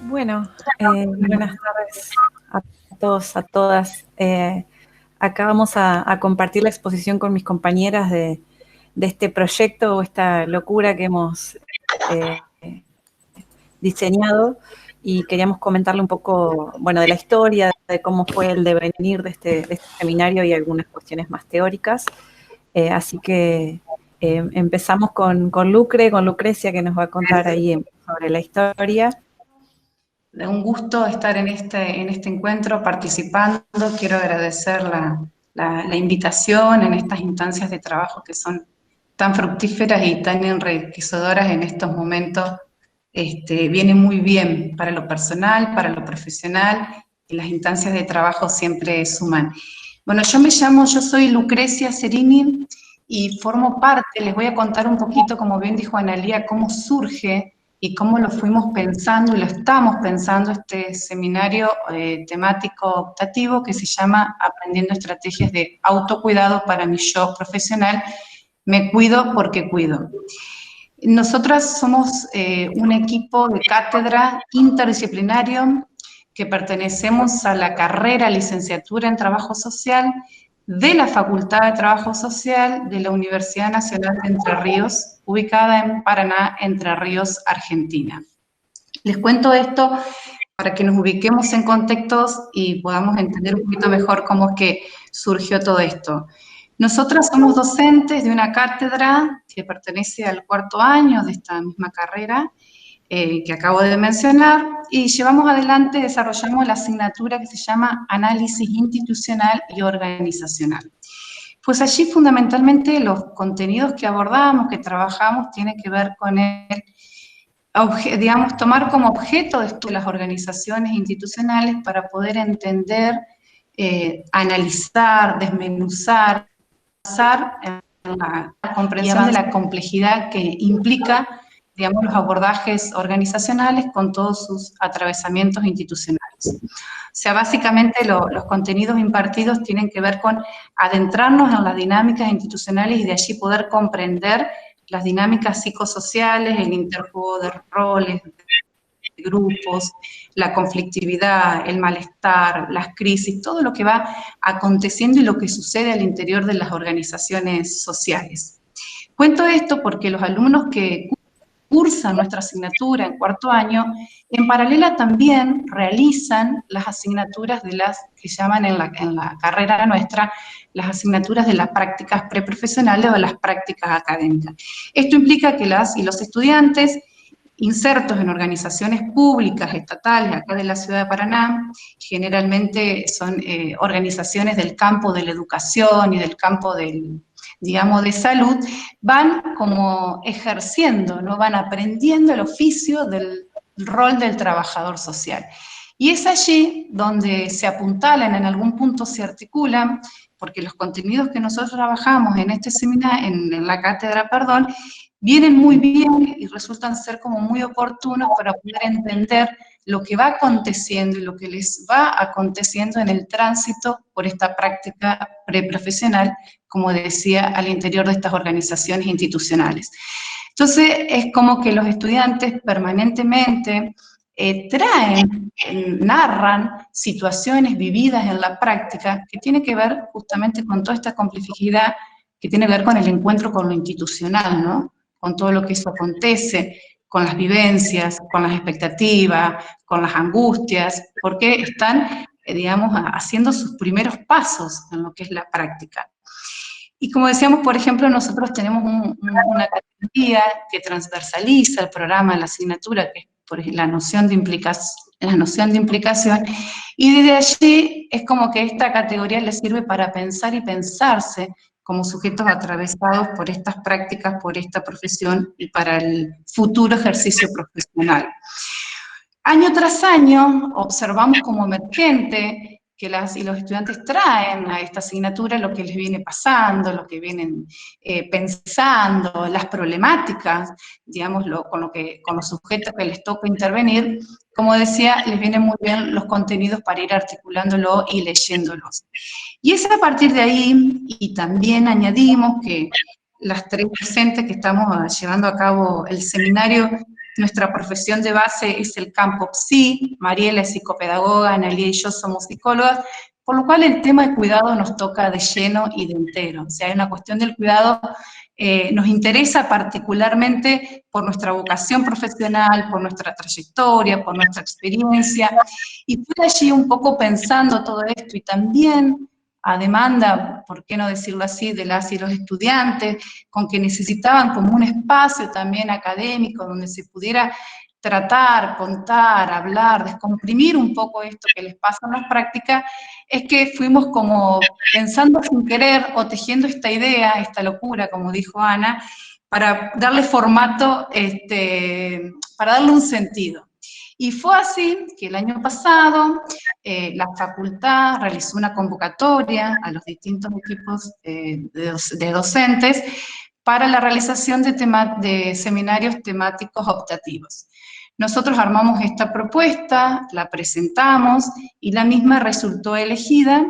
Bueno, buenas tardes a todos, a todas. Acá vamos a compartir la exposición con mis compañeras de este proyecto o esta locura que hemos diseñado, y queríamos comentarle un poco, bueno, de la historia, de cómo fue el devenir de este seminario y algunas cuestiones más teóricas. Así que empezamos con Lucrecia, que nos va a contar ahí sobre la historia. Un gusto estar en este encuentro participando. Quiero agradecer la invitación en estas instancias de trabajo que son tan fructíferas y tan enriquecedoras en estos momentos. Viene muy bien para lo personal, para lo profesional, y las instancias de trabajo siempre suman. Bueno, yo soy Lucrecia Cerini y formo parte, les voy a contar un poquito, como bien dijo Analía, cómo surge y cómo lo fuimos pensando y lo estamos pensando este seminario temático optativo que se llama Aprendiendo Estrategias de Autocuidado para mi yo profesional. Me cuido porque cuido. Nosotras somos un equipo de cátedra interdisciplinario que pertenecemos a la carrera licenciatura en Trabajo Social de la Facultad de Trabajo Social de la Universidad Nacional de Entre Ríos, ubicada en Paraná, Entre Ríos, Argentina. Les cuento esto para que nos ubiquemos en contextos y podamos entender un poquito mejor cómo es que surgió todo esto. Nosotras somos docentes de una cátedra que pertenece al 4º año de esta misma carrera, que acabo de mencionar, y llevamos adelante, desarrollamos la asignatura que se llama Análisis Institucional y Organizacional. Pues allí fundamentalmente los contenidos que abordamos, que trabajamos, tienen que ver con digamos, tomar como objeto de esto las organizaciones institucionales para poder entender, analizar, desmenuzar, avanzar en la comprensión de la complejidad que implica, digamos, los abordajes organizacionales con todos sus atravesamientos institucionales. O sea, básicamente los contenidos impartidos tienen que ver con adentrarnos en las dinámicas institucionales y de allí poder comprender las dinámicas psicosociales, el interjuego de roles, de grupos, la conflictividad, el malestar, las crisis, todo lo que va aconteciendo y lo que sucede al interior de las organizaciones sociales. Cuento esto porque los alumnos que cursan nuestra asignatura en 4º año, en paralela también realizan las asignaturas de las que llaman en la carrera nuestra, las asignaturas de las prácticas preprofesionales o las prácticas académicas. Esto implica que las y los estudiantes insertos en organizaciones públicas, estatales, acá de la ciudad de Paraná, generalmente son organizaciones del campo de la educación y del campo del, digamos, de salud, van como ejerciendo, ¿no? Van aprendiendo el oficio del rol del trabajador social. Y es allí donde se apuntalan, en algún punto se articulan, porque los contenidos que nosotros trabajamos en este seminario, en la cátedra, perdón, vienen muy bien y resultan ser como muy oportunos para poder entender lo que va aconteciendo y lo que les va aconteciendo en el tránsito por esta práctica preprofesional, como decía, al interior de estas organizaciones institucionales. Entonces, es como que los estudiantes permanentemente narran situaciones vividas en la práctica que tiene que ver justamente con toda esta complejidad que tiene que ver con el encuentro con lo institucional, ¿no? Con todo lo que eso acontece, con las vivencias, con las expectativas, con las angustias, porque están, digamos, haciendo sus primeros pasos en lo que es la práctica. Y como decíamos, por ejemplo, nosotros tenemos una categoría que transversaliza el programa, la asignatura, que es por la noción de implicación, y desde allí es como que esta categoría le sirve para pensar y pensarse como sujetos atravesados por estas prácticas, por esta profesión y para el futuro ejercicio profesional. Año tras año observamos como emergente que las y los estudiantes traen a esta asignatura lo que les viene pasando, lo que vienen pensando, las problemáticas, digamos, con los sujetos que les toca intervenir. Como decía, les vienen muy bien los contenidos para ir articulándolo y leyéndolos. Y es a partir de ahí, y también añadimos que las 3 docentes que estamos llevando a cabo el seminario nuestra profesión de base es el campo psi, Mariela es psicopedagoga, Analia y yo somos psicólogas, por lo cual el tema de cuidado nos toca de lleno y de entero. O sea, hay una cuestión del cuidado, nos interesa particularmente por nuestra vocación profesional, por nuestra trayectoria, por nuestra experiencia, y fue allí un poco pensando todo esto, y también a demanda, por qué no decirlo así, de las y los estudiantes, con que necesitaban como un espacio también académico donde se pudiera tratar, contar, hablar, descomprimir un poco esto que les pasa en las prácticas, es que fuimos como pensando sin querer o tejiendo esta idea, esta locura, como dijo Ana, para darle formato, para darle un sentido. Y fue así que el año pasado la facultad realizó una convocatoria a los distintos equipos de docentes para la realización de seminarios temáticos optativos. Nosotros armamos esta propuesta, la presentamos y la misma resultó elegida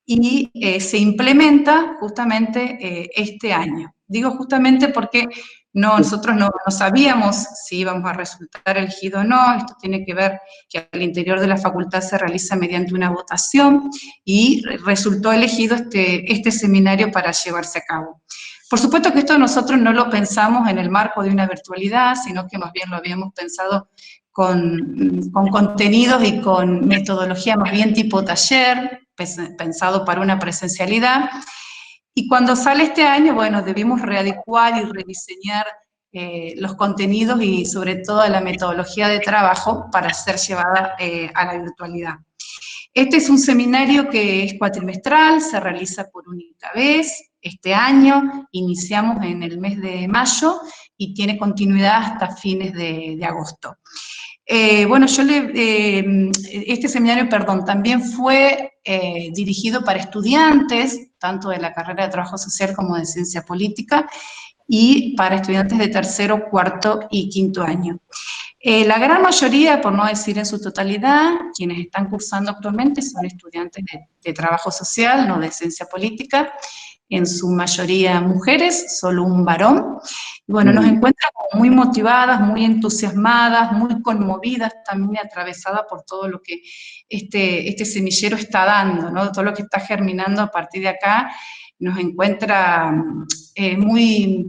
y se implementa justamente este año. Digo justamente porque nosotros no sabíamos si íbamos a resultar elegidos o no, esto tiene que ver que al interior de la facultad se realiza mediante una votación y resultó elegido este seminario para llevarse a cabo. Por supuesto que esto nosotros no lo pensamos en el marco de una virtualidad, sino que más bien lo habíamos pensado con contenidos y con metodología más bien tipo taller, pensado para una presencialidad. Y cuando sale este año, bueno, debimos readecuar y rediseñar los contenidos y sobre todo la metodología de trabajo para ser llevada a la virtualidad. Este es un seminario que es cuatrimestral, se realiza por única vez. Este año iniciamos en el mes de mayo y tiene continuidad hasta fines de agosto. Bueno, este seminario, también fue dirigido para estudiantes, tanto de la carrera de Trabajo Social como de Ciencia Política, y para estudiantes de tercero, cuarto y quinto año. La gran mayoría, por no decir en su totalidad, quienes están cursando actualmente son estudiantes de Trabajo Social, no de Ciencia Política, en su mayoría mujeres, solo un varón. Bueno, nos encuentran muy motivadas, muy entusiasmadas, muy conmovidas, también atravesadas por todo lo que este semillero está dando, ¿no? Todo lo que está germinando a partir de acá, nos encuentra muy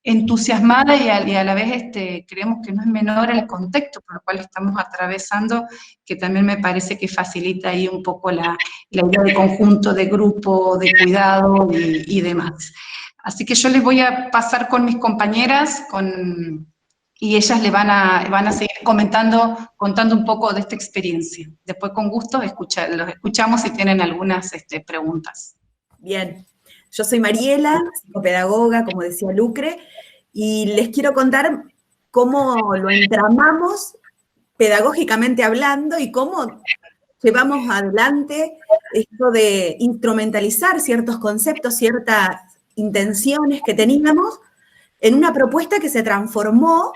entusiasmada y a la vez creemos que no es menor el contexto por el cual estamos atravesando, que también me parece que facilita ahí un poco la idea de conjunto, de grupo, de cuidado y demás. Así que yo les voy a pasar con mis compañeras y ellas le van a seguir contando un poco de esta experiencia. Después con gusto los escuchamos si tienen algunas preguntas. Bien. Yo soy Mariela, psicopedagoga, como decía Lucre, y les quiero contar cómo lo entramamos pedagógicamente hablando y cómo llevamos adelante esto de instrumentalizar ciertos conceptos, ciertas intenciones que teníamos en una propuesta que se transformó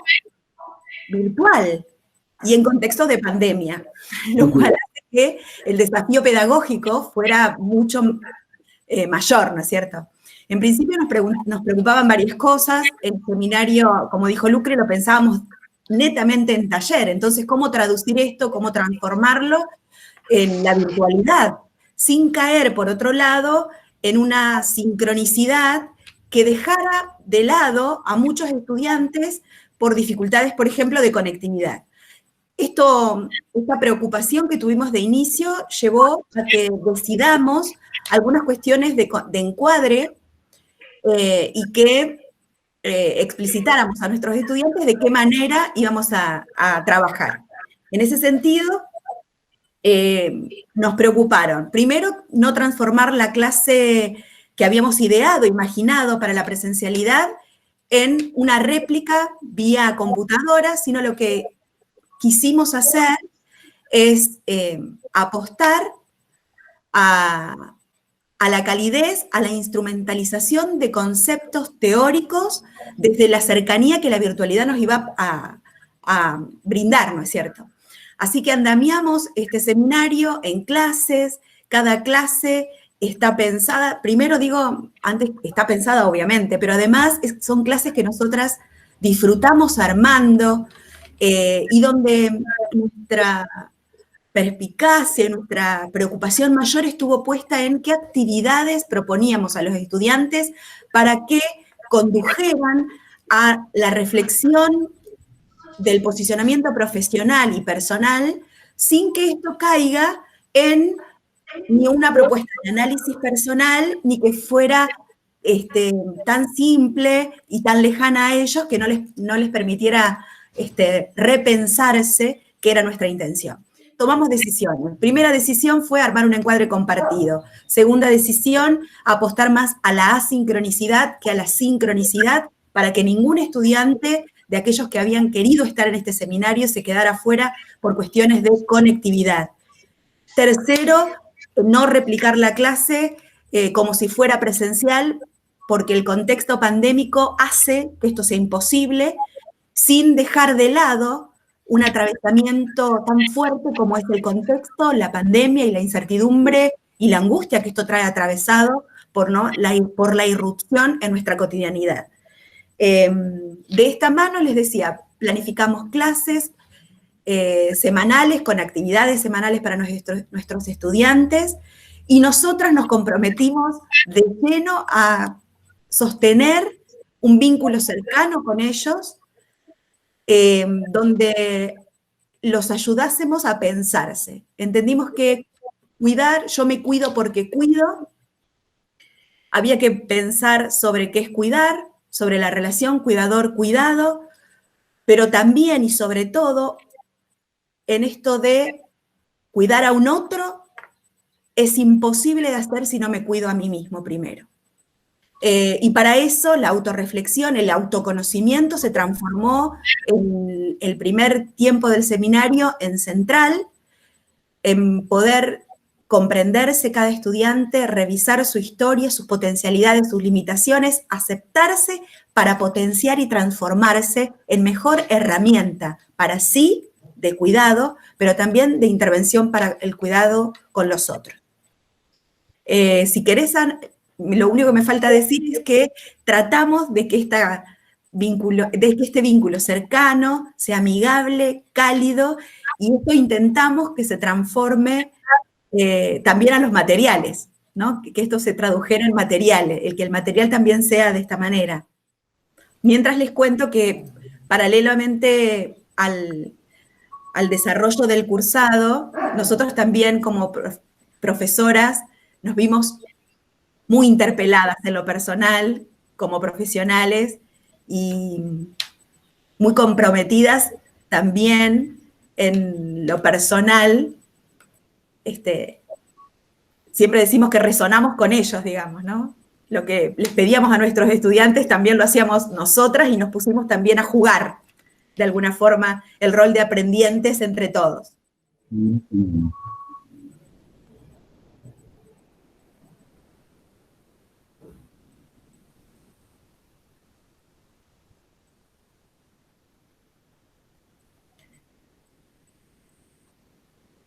virtual y en contexto de pandemia, lo cual hace que el desafío pedagógico fuera mucho mayor, ¿no es cierto? En principio nos preocupaban varias cosas. El seminario, como dijo Lucre, lo pensábamos netamente en taller. Entonces, ¿cómo traducir esto? ¿Cómo transformarlo en la virtualidad? Sin caer, por otro lado, en una sincronicidad que dejara de lado a muchos estudiantes por dificultades, por ejemplo, de conectividad. Esta preocupación que tuvimos de inicio llevó a que decidamos algunas cuestiones de encuadre y que explicitáramos a nuestros estudiantes de qué manera íbamos a trabajar. En ese sentido, nos preocuparon. Primero, no transformar la clase que habíamos ideado, imaginado para la presencialidad en una réplica vía computadora, sino lo que quisimos hacer es apostar a la calidez, a la instrumentalización de conceptos teóricos desde la cercanía que la virtualidad nos iba a brindar, ¿no es cierto? Así que andamiamos este seminario en clases, cada clase está pensada, primero digo, antes está pensada obviamente, pero además son clases que nosotras disfrutamos armando, y donde nuestra perspicacia, nuestra preocupación mayor estuvo puesta en qué actividades proponíamos a los estudiantes para que condujeran a la reflexión del posicionamiento profesional y personal sin que esto caiga en ni una propuesta de análisis personal, ni que fuera tan simple y tan lejana a ellos que no les permitiera repensarse qué era nuestra intención. Tomamos decisiones. Primera decisión fue armar un encuadre compartido. Segunda decisión, apostar más a la asincronicidad que a la sincronicidad para que ningún estudiante de aquellos que habían querido estar en este seminario se quedara fuera por cuestiones de conectividad. Tercero, no replicar la clase como si fuera presencial, porque el contexto pandémico hace que esto sea imposible, sin dejar de lado un atravesamiento tan fuerte como es el contexto, la pandemia y la incertidumbre y la angustia que esto trae atravesado por la irrupción en nuestra cotidianidad. De esta mano, les decía, planificamos clases semanales, con actividades semanales para nuestros estudiantes, y nosotras nos comprometimos de lleno a sostener un vínculo cercano con ellos, donde los ayudásemos a pensarse. Entendimos que cuidar, yo me cuido porque cuido, había que pensar sobre qué es cuidar, sobre la relación cuidador-cuidado, pero también y sobre todo en esto de cuidar a un otro es imposible de hacer si no me cuido a mí mismo primero. Y para eso la autorreflexión, el autoconocimiento se transformó en el primer tiempo del seminario en central, en poder comprenderse cada estudiante, revisar su historia, sus potencialidades, sus limitaciones, aceptarse para potenciar y transformarse en mejor herramienta para sí, de cuidado, pero también de intervención para el cuidado con los otros. Si querés, lo único que me falta decir es que tratamos de que este vínculo cercano sea amigable, cálido, y esto intentamos que se transforme también a los materiales, ¿no? Que esto se tradujera en materiales, que el material también sea de esta manera. Mientras les cuento que paralelamente al desarrollo del cursado, nosotros también como profesoras nos vimos muy interpeladas en lo personal, como profesionales, y muy comprometidas también en lo personal. Siempre decimos que resonamos con ellos, digamos, ¿no? Lo que les pedíamos a nuestros estudiantes también lo hacíamos nosotras y nos pusimos también a jugar, de alguna forma, el rol de aprendientes entre todos.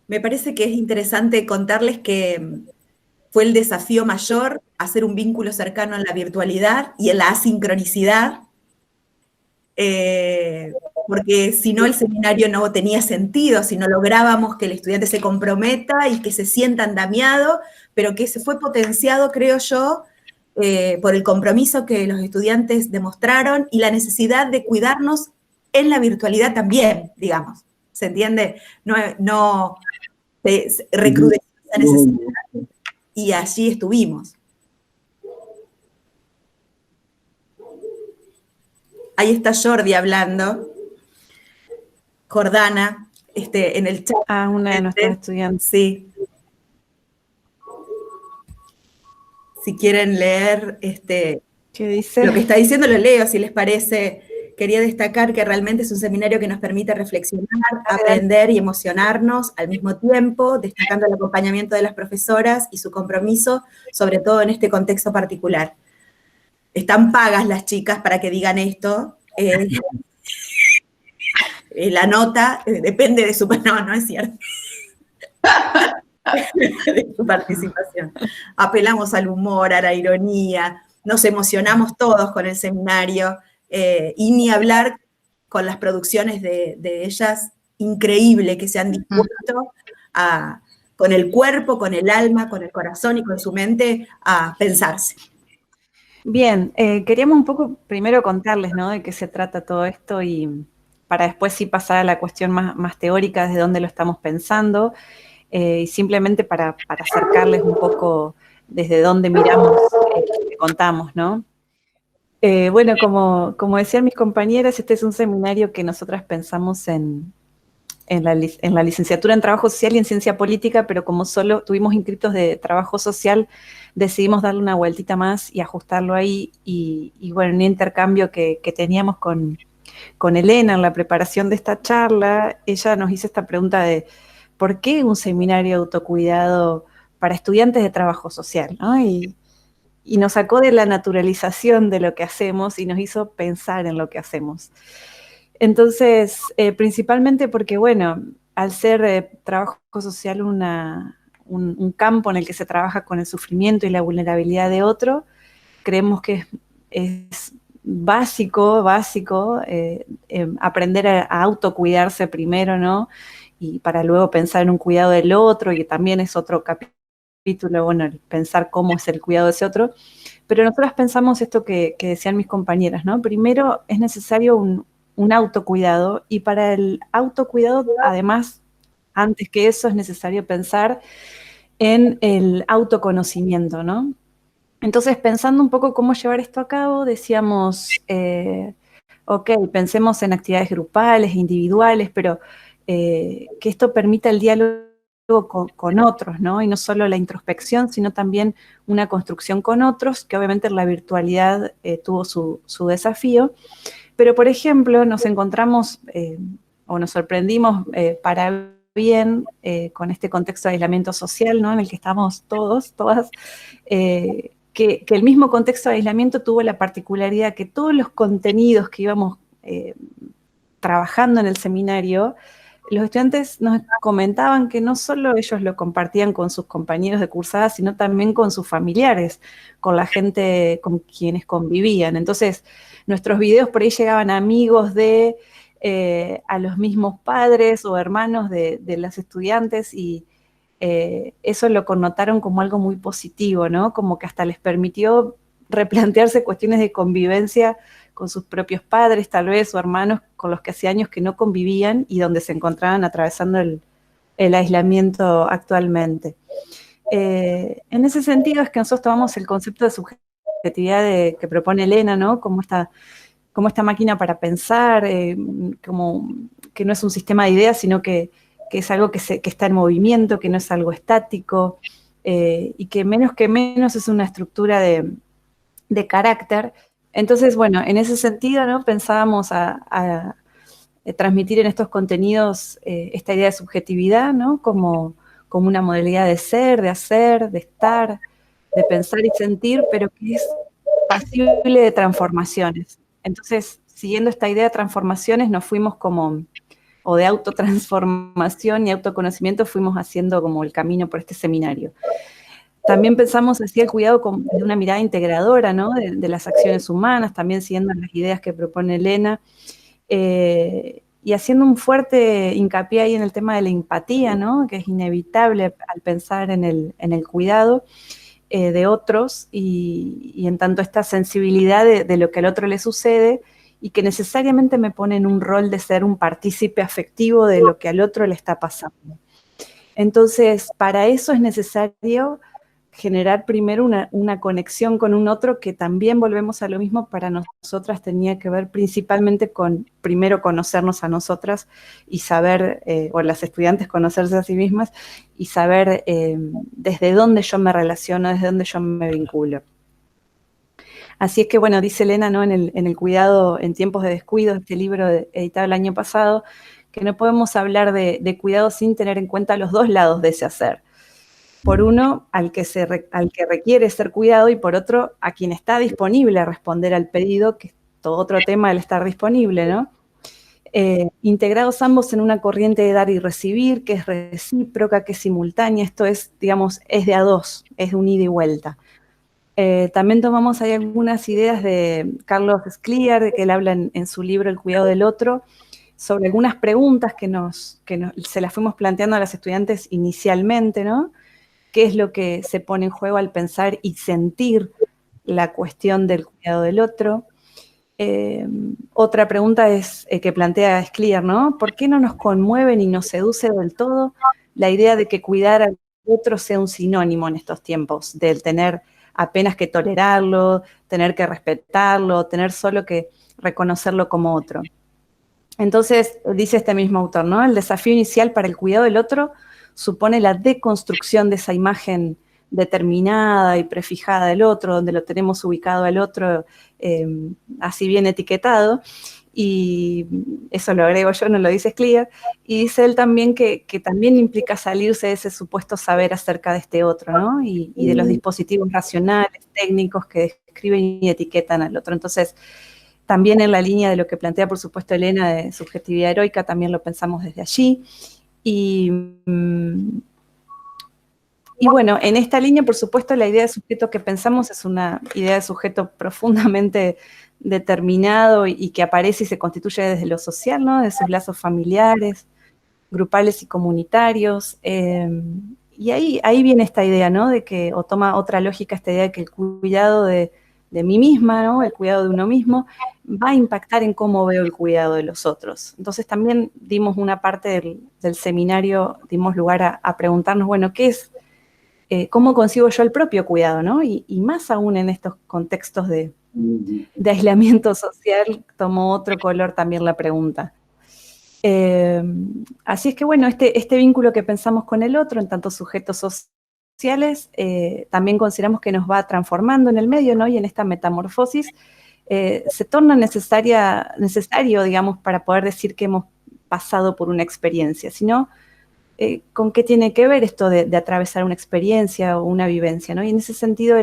Me parece que es interesante contarles que fue el desafío mayor hacer un vínculo cercano en la virtualidad y en la asincronicidad, porque si no el seminario no tenía sentido, si no lográbamos que el estudiante se comprometa y que se sienta andamiado, pero que se fue potenciado, creo yo, por el compromiso que los estudiantes demostraron y la necesidad de cuidarnos en la virtualidad también, digamos. ¿Se entiende? No se recrudeció esa necesidad y allí estuvimos. Ahí está Jordi hablando, Jordana, en el chat. Una de nuestras estudiantes. Sí. Si quieren leer ¿qué dice? Lo que está diciendo, lo leo, si les parece. Quería destacar que realmente es un seminario que nos permite reflexionar, aprender y emocionarnos al mismo tiempo, destacando el acompañamiento de las profesoras y su compromiso, sobre todo en este contexto particular. Están pagas las chicas para que digan esto. La nota depende de su... No es cierto. De su participación. Apelamos al humor, a la ironía, nos emocionamos todos con el seminario, y ni hablar con las producciones de ellas, increíble que se han dispuesto con el cuerpo, con el alma, con el corazón y con su mente a pensarse. Bien, queríamos un poco primero contarles, ¿no?, de qué se trata todo esto y para después sí pasar a la cuestión más teórica, desde dónde lo estamos pensando, y simplemente para acercarles un poco desde dónde miramos lo que contamos, ¿no? Bueno, como decían mis compañeras, este es un seminario que nosotras pensamos en la licenciatura en Trabajo Social y en Ciencia Política, pero como solo tuvimos inscritos de Trabajo Social, decidimos darle una vueltita más y ajustarlo ahí. Y bueno, en un intercambio que teníamos con Elena en la preparación de esta charla, ella nos hizo esta pregunta de ¿por qué un seminario de autocuidado para estudiantes de trabajo social, ¿no? Y nos sacó de la naturalización de lo que hacemos y nos hizo pensar en lo que hacemos. Entonces, principalmente porque, bueno, al ser trabajo social un campo en el que se trabaja con el sufrimiento y la vulnerabilidad de otro, creemos que es básico aprender a autocuidarse primero, ¿no? Y para luego pensar en un cuidado del otro, y también es otro capítulo, bueno, el pensar cómo es el cuidado de ese otro. Pero nosotras pensamos esto que decían mis compañeras, ¿no? Primero es necesario un autocuidado, y para el autocuidado, además, antes que eso, es necesario pensar en el autoconocimiento, ¿no? Entonces, pensando un poco cómo llevar esto a cabo, decíamos, ok, pensemos en actividades grupales, individuales, pero que esto permita el diálogo con otros, ¿no? Y no solo la introspección, sino también una construcción con otros, que obviamente la virtualidad tuvo su desafío. Pero, por ejemplo, nos encontramos o nos sorprendimos para bien con este contexto de aislamiento social, ¿no?, en el que estamos todas, que el mismo contexto de aislamiento tuvo la particularidad que todos los contenidos que íbamos trabajando en el seminario, los estudiantes nos comentaban que no solo ellos lo compartían con sus compañeros de cursada, sino también con sus familiares, con la gente con quienes convivían. Entonces, nuestros videos por ahí llegaban a amigos a los mismos padres o hermanos de los estudiantes, y eso lo connotaron como algo muy positivo, ¿no? Como que hasta les permitió replantearse cuestiones de convivencia con sus propios padres, tal vez, o hermanos con los que hacía años que no convivían y donde se encontraban atravesando el aislamiento actualmente. En ese sentido es que nosotros tomamos el concepto de subjetividad que propone Elena, ¿no? Como esta máquina para pensar, como que no es un sistema de ideas, sino que es algo que está en movimiento, que no es algo estático, y que menos es una estructura de carácter. Entonces, bueno, en ese sentido, ¿no?, pensábamos a transmitir en estos contenidos esta idea de subjetividad, ¿no?, como una modalidad de ser, de hacer, de estar, de pensar y sentir, pero que es pasible de transformaciones. Entonces, siguiendo esta idea de transformaciones, nos fuimos o de autotransformación y autoconocimiento, fuimos haciendo como el camino por este seminario. También pensamos así el cuidado de una mirada integradora, ¿no?, de las acciones humanas, también siguiendo las ideas que propone Elena, y haciendo un fuerte hincapié ahí en el tema de la empatía, ¿no?, que es inevitable al pensar en el cuidado de otros, y en tanto esta sensibilidad de lo que al otro le sucede, y que necesariamente me pone en un rol de ser un partícipe afectivo de lo que al otro le está pasando. Entonces, para eso es necesario generar primero una conexión con un otro, que también, volvemos a lo mismo, para nosotras tenía que ver principalmente con primero conocernos a nosotras y saber, o las estudiantes conocerse a sí mismas y saber desde dónde yo me relaciono, desde dónde yo me vinculo. Así es que, bueno, dice Elena, ¿no?, en el cuidado en tiempos de descuido, este libro editado el año pasado, que no podemos hablar de cuidado sin tener en cuenta los dos lados de ese hacer. Por uno, al que requiere ser cuidado, y por otro, a quien está disponible a responder al pedido, que es todo otro tema el estar disponible, ¿no? Integrados ambos en una corriente de dar y recibir, que es recíproca, que es simultánea. Esto es, digamos, es de a dos, es de un ida y vuelta. También tomamos ahí algunas ideas de Carlos Scliar, de que él habla en su libro El cuidado del otro, sobre algunas preguntas que se las fuimos planteando a los estudiantes inicialmente, ¿no? ¿Qué es lo que se pone en juego al pensar y sentir la cuestión del cuidado del otro? Otra pregunta es que plantea Scliar, ¿no? ¿Por qué no nos conmueve ni nos seduce del todo la idea de que cuidar al otro sea un sinónimo en estos tiempos, del tener apenas que tolerarlo, tener que respetarlo, tener solo que reconocerlo como otro? Entonces, dice este mismo autor, ¿no? El desafío inicial para el cuidado del otro supone la deconstrucción de esa imagen determinada y prefijada del otro, donde lo tenemos ubicado al otro así bien etiquetado, y eso lo agrego yo, no lo dice Scliar, y dice él también que también implica salirse de ese supuesto saber acerca de este otro, ¿no? Y de los dispositivos racionales, técnicos que describen y etiquetan al otro. Entonces, también en la línea de lo que plantea, por supuesto, Elena, de subjetividad heroica, también lo pensamos desde allí. Y bueno, en esta línea, por supuesto, la idea de sujeto que pensamos es una idea de sujeto profundamente determinado y que aparece y se constituye desde lo social, ¿no? De sus lazos familiares, grupales y comunitarios. Y ahí viene esta idea, ¿no? De que, o toma otra lógica esta idea de que el cuidado de mí misma, ¿no? El cuidado de uno mismo, va a impactar en cómo veo el cuidado de los otros. Entonces también dimos una parte del seminario, dimos lugar a preguntarnos, bueno, ¿qué es? ¿Cómo consigo yo el propio cuidado, ¿no? Y más aún en estos contextos de aislamiento social, tomó otro color también la pregunta. Así es que, bueno, este vínculo que pensamos con el otro, en tanto sujetos sociales, también consideramos que nos va transformando en el medio, ¿no? Y en esta metamorfosis se torna necesario, digamos, para poder decir que hemos pasado por una experiencia, sino con qué tiene que ver esto de atravesar una experiencia o una vivencia, ¿no? Y en ese sentido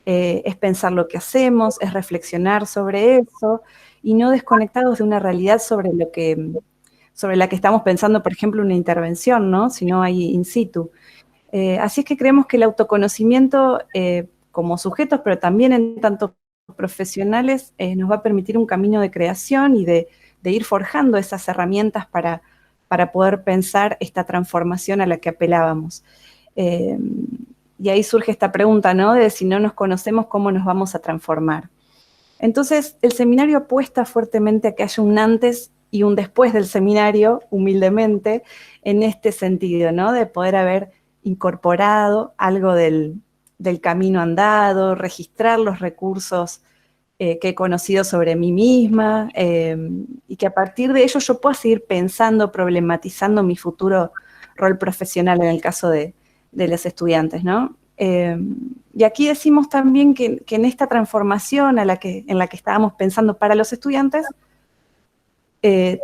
es pensar lo que hacemos, es reflexionar sobre eso y no desconectados de una realidad sobre la que estamos pensando, por ejemplo, una intervención, ¿no? Sino ahí in situ. Así es que creemos que el autoconocimiento como sujetos, pero también en tanto profesionales, nos va a permitir un camino de creación y de ir forjando esas herramientas para poder pensar esta transformación a la que apelábamos. Y ahí surge esta pregunta, ¿no? De si no nos conocemos, ¿cómo nos vamos a transformar? Entonces, el seminario apuesta fuertemente a que haya un antes y un después del seminario, humildemente, en este sentido, ¿no? De poder haber incorporado algo del camino andado, registrar los recursos que he conocido sobre mí misma, y que a partir de ello yo pueda seguir pensando, problematizando mi futuro rol profesional en el caso de los estudiantes, ¿no? Y aquí decimos también que en esta transformación en la que estábamos pensando para los estudiantes,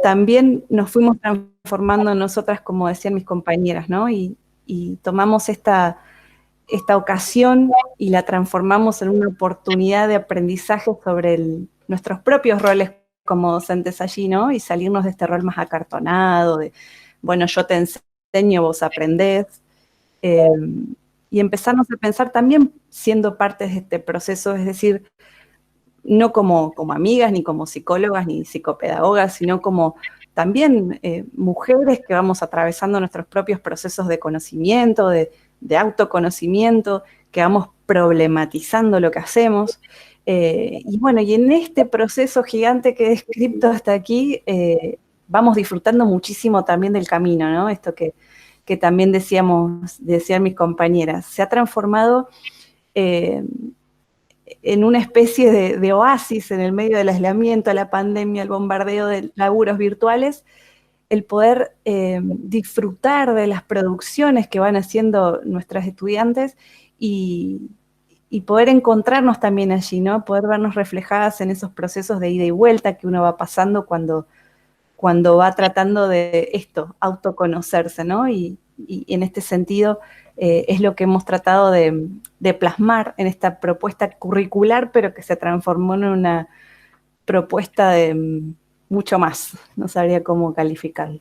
también nos fuimos transformando nosotras, como decían mis compañeras, ¿no? Y tomamos esta ocasión y la transformamos en una oportunidad de aprendizaje sobre nuestros propios roles como docentes allí, ¿no? Y salirnos de este rol más acartonado, de, bueno, yo te enseño, vos aprendés, y empezarnos a pensar también siendo parte de este proceso, es decir, no como amigas, ni como psicólogas, ni psicopedagogas, sino como también mujeres que vamos atravesando nuestros propios procesos de conocimiento, de autoconocimiento, que vamos problematizando lo que hacemos. Y bueno, y en este proceso gigante que he descrito hasta aquí, vamos disfrutando muchísimo también del camino, ¿no? Esto que también decían mis compañeras, se ha transformado en una especie de oasis en el medio del aislamiento, la pandemia, el bombardeo de laburos virtuales, el poder disfrutar de las producciones que van haciendo nuestras estudiantes y poder encontrarnos también allí, ¿no? Poder vernos reflejadas en esos procesos de ida y vuelta que uno va pasando cuando va tratando de esto, autoconocerse, ¿no? Y en este sentido es lo que hemos tratado de plasmar en esta propuesta curricular, pero que se transformó en una propuesta de mucho más, no sabría cómo calificarlo.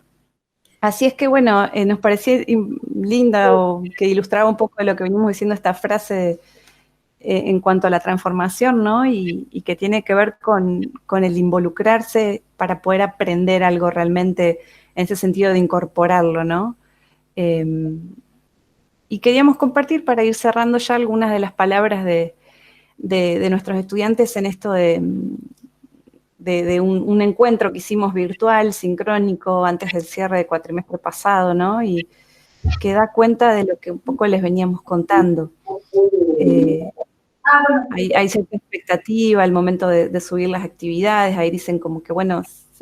Así es que, bueno, nos parecía linda o que ilustraba un poco de lo que venimos diciendo esta frase en cuanto a la transformación, ¿no? Y que tiene que ver con el involucrarse para poder aprender algo realmente en ese sentido de incorporarlo, ¿no? Y queríamos compartir para ir cerrando ya algunas de las palabras de nuestros estudiantes en esto de un encuentro que hicimos virtual, sincrónico, antes del cierre de cuatrimestre pasado, ¿no? Y que da cuenta de lo que un poco les veníamos contando. Hay cierta expectativa al momento de subir las actividades, ahí dicen como que, bueno,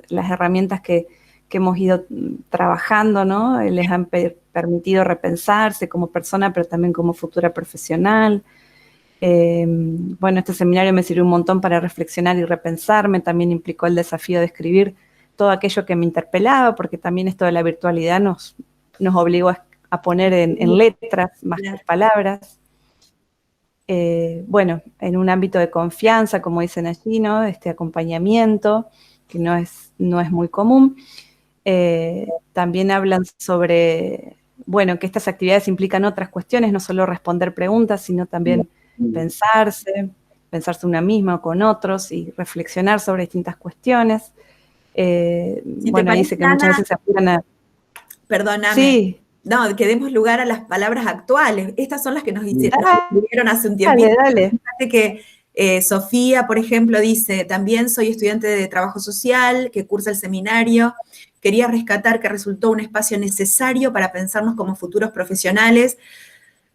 las herramientas que hemos ido trabajando, ¿no? Les han permitido repensarse como persona, pero también como futura profesional. Bueno, este seminario me sirvió un montón para reflexionar y repensarme, también implicó el desafío de escribir todo aquello que me interpelaba, porque también esto de la virtualidad nos obligó a poner en letras más que palabras. Bueno, en un ámbito de confianza, como dicen allí, ¿no? Este acompañamiento, que no es muy común. También hablan sobre, bueno, que estas actividades implican otras cuestiones, no solo responder preguntas, sino también pensarse una misma o con otros y reflexionar sobre distintas cuestiones. Bueno, dice que muchas veces se apuran a... Perdóname. Sí. No, que demos lugar a las palabras actuales. Estas son las que nos escribieron hace un tiempo. Dale. Fíjate que Sofía, por ejemplo, dice, también soy estudiante de trabajo social, que cursa el seminario. Quería rescatar que resultó un espacio necesario para pensarnos como futuros profesionales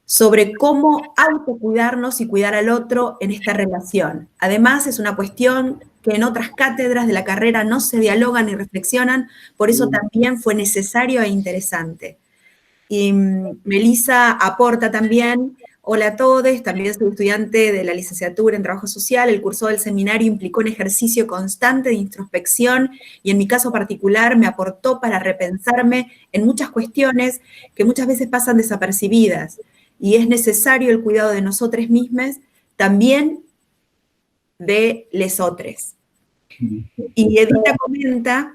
sobre cómo autocuidarnos y cuidar al otro en esta relación. Además, es una cuestión que en otras cátedras de la carrera no se dialogan ni reflexionan, por eso también fue necesario e interesante. Y Melissa aporta también, hola a todos, también soy estudiante de la licenciatura en Trabajo Social, el curso del seminario implicó un ejercicio constante de introspección y en mi caso particular me aportó para repensarme en muchas cuestiones que muchas veces pasan desapercibidas y es necesario el cuidado de nosotros mismos, también de lesotres. Y Edita comenta,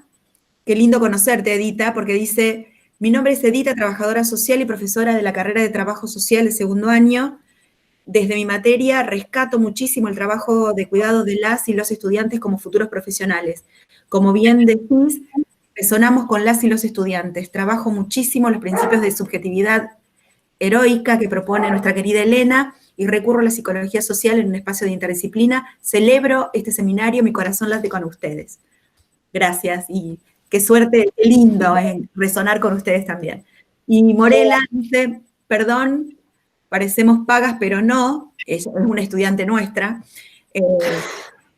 qué lindo conocerte, Edita, porque dice... Mi nombre es Edita, trabajadora social y profesora de la carrera de Trabajo Social de segundo año. Desde mi materia rescato muchísimo el trabajo de cuidado de las y los estudiantes como futuros profesionales. Como bien decís, resonamos con las y los estudiantes. Trabajo muchísimo los principios de subjetividad heroica que propone nuestra querida Elena y recurro a la psicología social en un espacio de interdisciplina. Celebro este seminario, mi corazón late con ustedes. Gracias y... Qué suerte, qué lindo resonar con ustedes también. Y Morela dice, perdón, parecemos pagas, pero no, ella es una estudiante nuestra,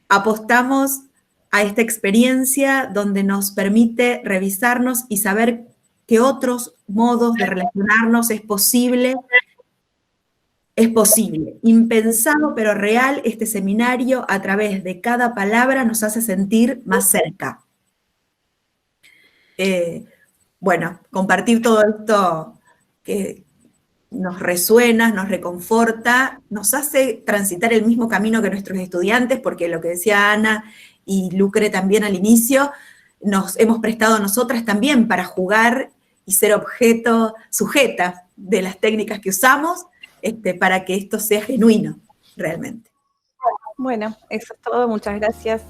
apostamos a esta experiencia donde nos permite revisarnos y saber que otros modos de relacionarnos es posible. Impensado pero real, este seminario a través de cada palabra nos hace sentir más cerca. Bueno, compartir todo esto que nos resuena, nos reconforta, nos hace transitar el mismo camino que nuestros estudiantes, porque lo que decía Ana y Lucre también al inicio, nos hemos prestado nosotras también para jugar y ser sujeta de las técnicas que usamos, para que esto sea genuino, realmente. Bueno, eso es todo, muchas gracias.